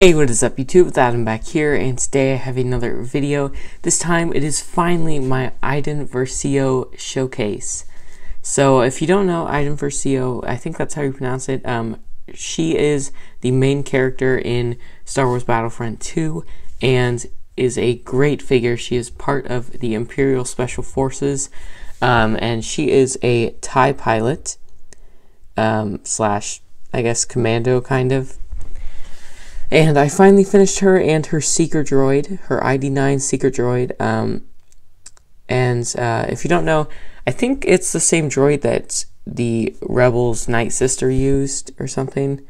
Hey, what is up YouTube? It's Adam back here, and today I have another video. This time it is finally my Iden Versio showcase. So if you don't know Iden Versio, I think that's how you pronounce it. She is the main character in Star Wars Battlefront 2 and is a great figure. She is part of the Imperial Special Forces, and she is a TIE pilot slash, I guess, commando kind of. And I finally finished her and her Seeker Droid, her ID-9 Seeker Droid. If you don't know, I think it's the same droid that the Rebels' Night Sister used or something.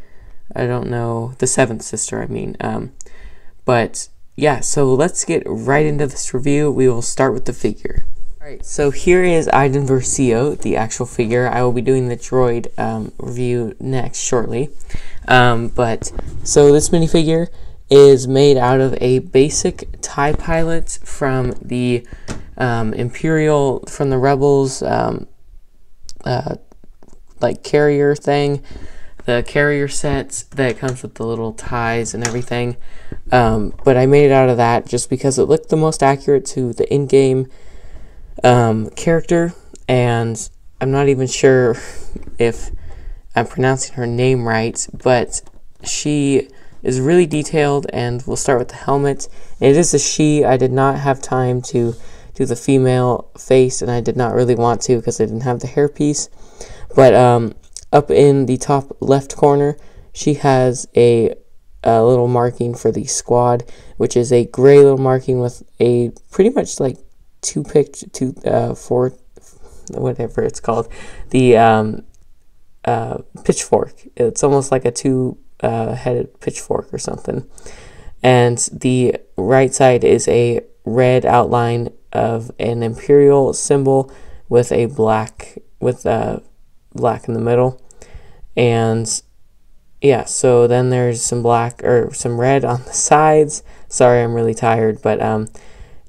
I don't know. The Seventh Sister, I mean. But yeah, so let's get right into this review. We will start with the figure. Alright, so here is Iden Versio, the actual figure. I will be doing the droid review next shortly. So this minifigure is made out of a basic TIE pilot from the Imperial, from the Rebels, like carrier thing. The carrier set that comes with the little ties and everything. But I made it out of that just because it looked the most accurate to the in-game character, and I'm not even sure if I'm pronouncing her name right, but she is really detailed. And we'll start with the helmet. It is a she. I did not have time to do the female face, and I did not really want to because I didn't have the hairpiece. But up in the top left corner, she has a little marking for the squad, which is a gray little marking with a pretty much like four, whatever it's called, the pitchfork. It's almost like a two-headed pitchfork or something. And the right side is a red outline of an Imperial symbol with a black black in the middle. And yeah, so then there's some black or some red on the sides. Sorry, I'm really tired, but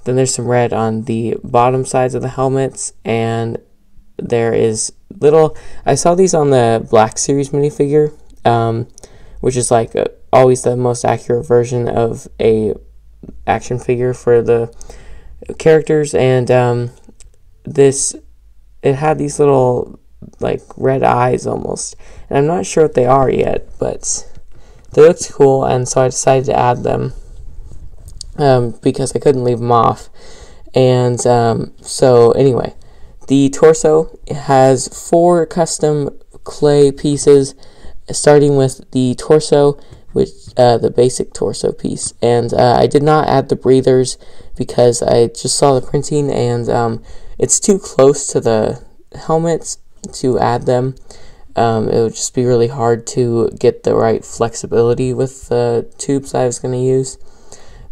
then there's some red on the bottom sides of the helmets, and there is little. I saw these on the Black Series minifigure, which is like always the most accurate version of a action figure for the characters. And it had these little like red eyes almost, and I'm not sure what they are yet, but they looked cool, and so I decided to add them. Because I couldn't leave them off. And so anyway, the torso has 4 custom clay pieces, starting with the torso, which the basic torso piece. And I did not add the breathers because I just saw the printing, and it's too close to the helmets to add them. It would just be really hard to get the right flexibility with the tubes I was going to use.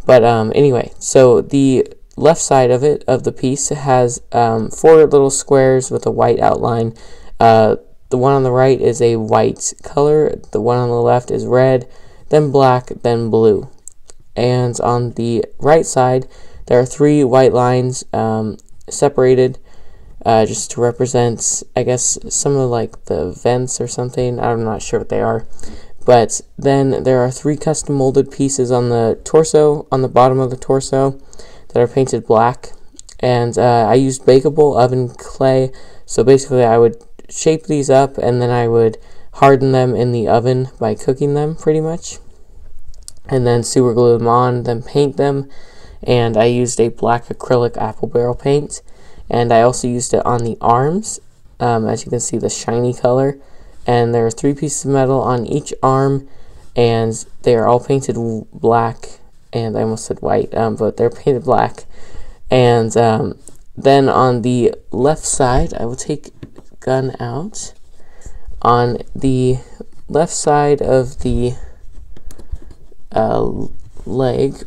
But anyway, so the left side of the piece has 4 little squares with a white outline. The one on the right is a white color, the one on the left is red, then black, then blue. And on the right side, there are 3 white lines separated just to represent, I guess, some of like the vents or something. I'm not sure what they are. But then there are 3 custom molded pieces on the torso, on the bottom of the torso, that are painted black. And I used bakeable oven clay. So basically I would shape these up, and then I would harden them in the oven by cooking them pretty much. And then super glue them on, then paint them. And I used a black acrylic apple barrel paint. And I also used it on the arms, as you can see, the shiny color. And there are 3 pieces of metal on each arm, and they are all painted black, and I almost said white, but they're painted black. And then on the left side, I will take gun out. On the left side of the leg,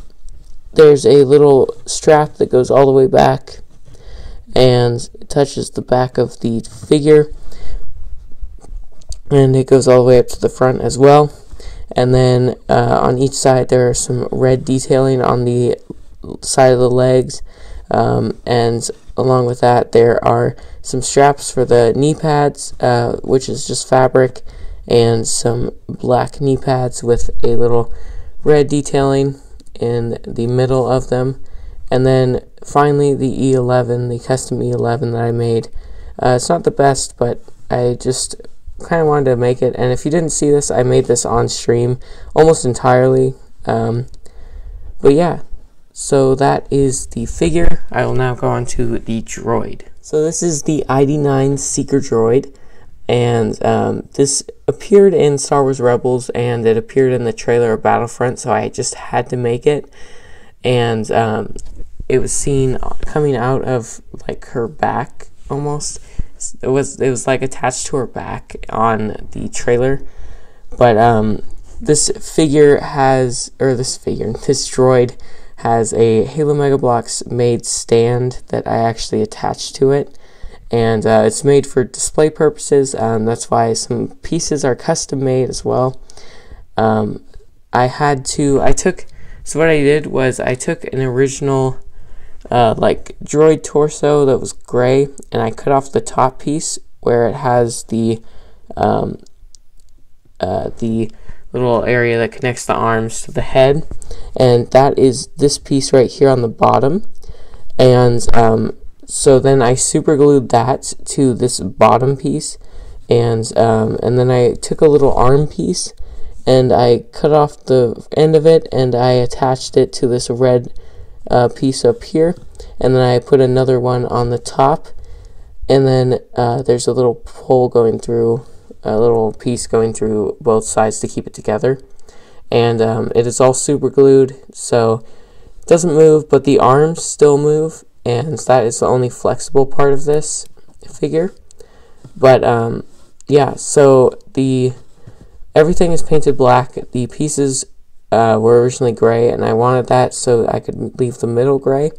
there's a little strap that goes all the way back and touches the back of the figure. And it goes all the way up to the front as well. And then on each side there are some red detailing on the side of the legs. And along with that there are some straps for the knee pads, which is just fabric, and some black knee pads with a little red detailing in the middle of them. And then finally the E11, the custom E11 that I made. It's not the best, but I just kind of wanted to make it. And if you didn't see this, I made this on stream almost entirely. But yeah, so that is the figure. I will now go on to the droid. So this is the ID-9 Seeker Droid, and this appeared in Star Wars Rebels, and it appeared in the trailer of Battlefront, so I just had to make it. And it was seen coming out of like her back almost. It was like attached to her back on the trailer. But this droid has a Halo Mega Bloks made stand that I actually attached to it, and it's made for display purposes. That's why some pieces are custom made as well. So what I did was I took an original like droid torso that was gray, and I cut off the top piece where it has the little area that connects the arms to the head, and that is this piece right here on the bottom. And so then I super glued that to this bottom piece, and then I took a little arm piece and I cut off the end of it, and I attached it to this red piece up here, and then I put another one on the top, and then there's a little hole going through, a little piece going through both sides to keep it together. And it is all super glued, so it doesn't move, but the arms still move, and that is the only flexible part of this figure. But yeah, so everything is painted black. The pieces were originally gray, and I wanted that so I could leave the middle gray,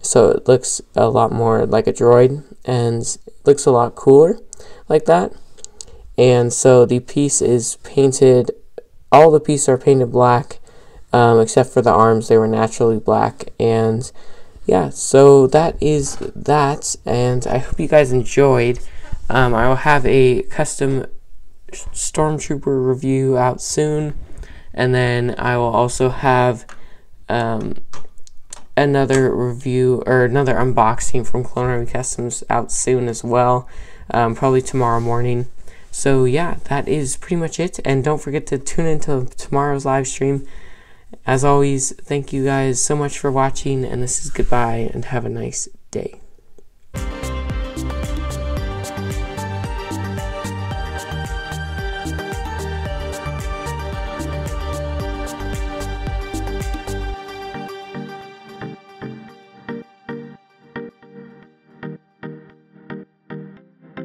so it looks a lot more like a droid and looks a lot cooler like that. And so the piece is painted, all the pieces are painted black, except for the arms. They were naturally black. And yeah, so that is that, and I hope you guys enjoyed. I will have a custom Stormtrooper review out soon, and then I will also have another review or another unboxing from Clone Army Customs out soon as well, probably tomorrow morning. So yeah, that is pretty much it, and don't forget to tune into tomorrow's live stream. As always, thank you guys so much for watching, and this is goodbye, and have a nice day.